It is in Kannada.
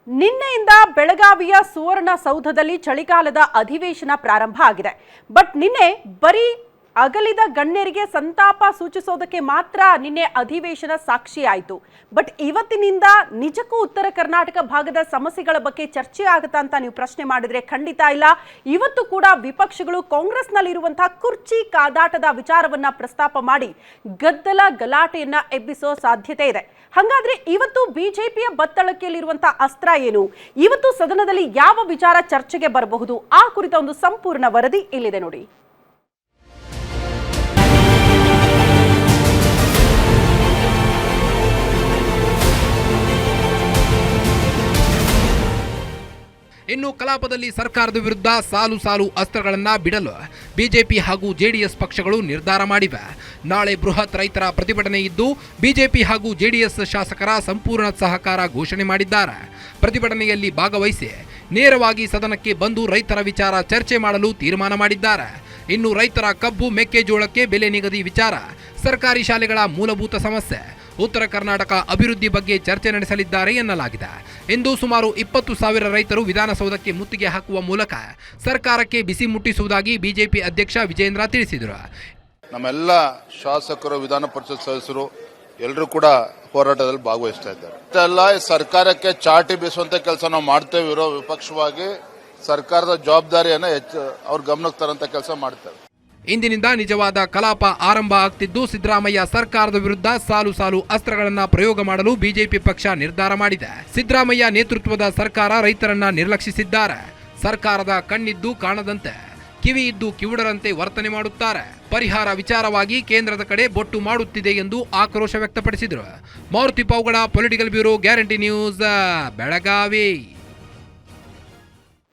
ನಿನ್ನೆಯಿಂದ ಬೆಳಗಾವಿಯ ಸುವರ್ಣ ಸೌಧದಲ್ಲಿ ಚಳಿಗಾಲದ ಅಧಿವೇಶನ ಪ್ರಾರಂಭ ಆಗಿದೆ. ಬಟ್ ನಿನ್ನೆ ಬರೀ ಅಗಲಿದ ಗಣ್ಯರಿಗೆ ಸಂತಾಪ ಸೂಚಿಸೋದಕ್ಕೆ ಮಾತ್ರ ನಿನ್ನೆ ಅಧಿವೇಶನ ಸಾಕ್ಷಿಯಾಯಿತು. ಬಟ್ ಇವತ್ತಿನಿಂದ ನಿಜಕ್ಕೂ ಉತ್ತರ ಕರ್ನಾಟಕ ಭಾಗದ ಸಮಸ್ಯೆಗಳ ಬಗ್ಗೆ ಚರ್ಚೆ ಆಗುತ್ತಾ ಅಂತ ನೀವು ಪ್ರಶ್ನೆ ಮಾಡಿದ್ರೆ ಖಂಡಿತ ಇಲ್ಲ. ಇವತ್ತು ಕೂಡ ವಿಪಕ್ಷಗಳು ಕಾಂಗ್ರೆಸ್ನಲ್ಲಿರುವಂತಹ ಕುರ್ಚಿ ಕಾದಾಟದ ವಿಚಾರವನ್ನ ಪ್ರಸ್ತಾಪ ಮಾಡಿ ಗದ್ದಲ ಗಲಾಟೆಯನ್ನ ಎಬ್ಬಿಸೋ ಸಾಧ್ಯತೆ ಇದೆ. ಹಾಗಾದ್ರೆ ಇವತ್ತು ಬಿಜೆಪಿಯ ಬತ್ತಳಕೆಯಲ್ಲಿರುವಂತಹ ಅಸ್ತ್ರ ಏನು? ಇವತ್ತು ಸದನದಲ್ಲಿ ಯಾವ ವಿಚಾರ ಚರ್ಚೆಗೆ ಬರಬಹುದು? ಆ ಕುರಿತ ಒಂದು ಸಂಪೂರ್ಣ ವರದಿ ಇಲ್ಲಿದೆ ನೋಡಿ. ಇನ್ನು ಕಲಾಪದಲ್ಲಿ ಸರ್ಕಾರದ ವಿರುದ್ಧ ಸಾಲು ಸಾಲು ಅಸ್ತ್ರಗಳನ್ನು ಬಿಡಲು ಬಿಜೆಪಿ ಹಾಗೂ ಜೆಡಿಎಸ್ ಪಕ್ಷಗಳು ನಿರ್ಧಾರ ಮಾಡಿವೆ. ನಾಳೆ ಬೃಹತ್ ರೈತರ ಪ್ರತಿಭಟನೆ ಇದ್ದು ಬಿಜೆಪಿ ಹಾಗೂ ಜೆಡಿಎಸ್ ಶಾಸಕರ ಸಂಪೂರ್ಣ ಸಹಕಾರ ಘೋಷಣೆ ಮಾಡಿದ್ದಾರೆ. ಪ್ರತಿಭಟನೆಯಲ್ಲಿ ಭಾಗವಹಿಸಿ ನೇರವಾಗಿ ಸದನಕ್ಕೆ ಬಂದು ರೈತರ ವಿಚಾರ ಚರ್ಚೆ ಮಾಡಲು ತೀರ್ಮಾನ ಮಾಡಿದ್ದಾರೆ. ಇನ್ನು ರೈತರ ಕಬ್ಬು ಮೆಕ್ಕೆಜೋಳಕ್ಕೆ ಬೆಲೆ ನಿಗದಿ ವಿಚಾರ, ಸರ್ಕಾರಿ ಶಾಲೆಗಳ ಮೂಲಭೂತ ಸಮಸ್ಯೆ, ಉತ್ತರ ಕರ್ನಾಟಕ ಅಭಿವೃದ್ಧಿ ಬಗ್ಗೆ ಚರ್ಚೆ ನಡೆಸಲಿದ್ದಾರೆ ಎನ್ನಲಾಗಿದೆ. ಇಂದು ಸುಮಾರು 20,000 ರೈತರು ವಿಧಾನಸೌಧಕ್ಕೆ ಮುತ್ತಿಗೆ ಹಾಕುವ ಮೂಲಕ ಸರ್ಕಾರಕ್ಕೆ ಬಿಸಿ ಮುಟ್ಟಿಸುವುದಾಗಿ ಬಿಜೆಪಿ ಅಧ್ಯಕ್ಷ ವಿಜೇಂದ್ರ ತಿಳಿಸಿದರು. ನಮ್ಮೆಲ್ಲ ಶಾಸಕರು, ವಿಧಾನ ಪರಿಷತ್ ಸದಸ್ಯರು ಎಲ್ಲರೂ ಕೂಡ ಹೋರಾಟದಲ್ಲಿ ಭಾಗವಹಿಸ್ತಾ ಇದ್ದಾರೆ. ಎಲ್ಲ ಸರ್ಕಾರಕ್ಕೆ ಚಾಟಿ ಬೀಸುವಂತ ಕೆಲಸ ನಾವು ಮಾಡ್ತೇವೆ. ಇರೋ ವಿಪಕ್ಷವಾಗಿ ಸರ್ಕಾರದ ಜವಾಬ್ದಾರಿಯನ್ನು ಅವ್ರ ಗಮನಕ್ಕೆ ತರಂತ ಕೆಲಸ ಮಾಡ್ತೇವೆ. ಇಂದಿನಿಂದ ನಿಜವಾದ ಕಲಾಪ ಆರಂಭ ಆಗ್ತಿದ್ದು ಸಿದ್ದರಾಮಯ್ಯ ಸರ್ಕಾರದ ವಿರುದ್ಧ ಸಾಲು ಸಾಲು ಅಸ್ತ್ರಗಳನ್ನ ಪ್ರಯೋಗ ಮಾಡಲು ಬಿಜೆಪಿ ಪಕ್ಷ ನಿರ್ಧಾರ ಮಾಡಿದೆ. ಸಿದ್ದರಾಮಯ್ಯ ನೇತೃತ್ವದ ಸರ್ಕಾರ ರೈತರನ್ನ ನಿರ್ಲಕ್ಷಿಸಿದ್ದಾರೆ. ಸರ್ಕಾರದ ಕಣ್ಣಿದ್ದು ಕಾಣದಂತೆ, ಕಿವಿ ಇದ್ದು ಕಿವುಡರಂತೆ ವರ್ತನೆ ಮಾಡುತ್ತಾರೆ. ಪರಿಹಾರ ವಿಚಾರವಾಗಿ ಕೇಂದ್ರದ ಕಡೆ ಬೊಟ್ಟು ಮಾಡುತ್ತಿದೆ ಎಂದು ಆಕ್ರೋಶ ವ್ಯಕ್ತಪಡಿಸಿದರು. Maruti Pougada, political bureau, guarantee news, Belagavi.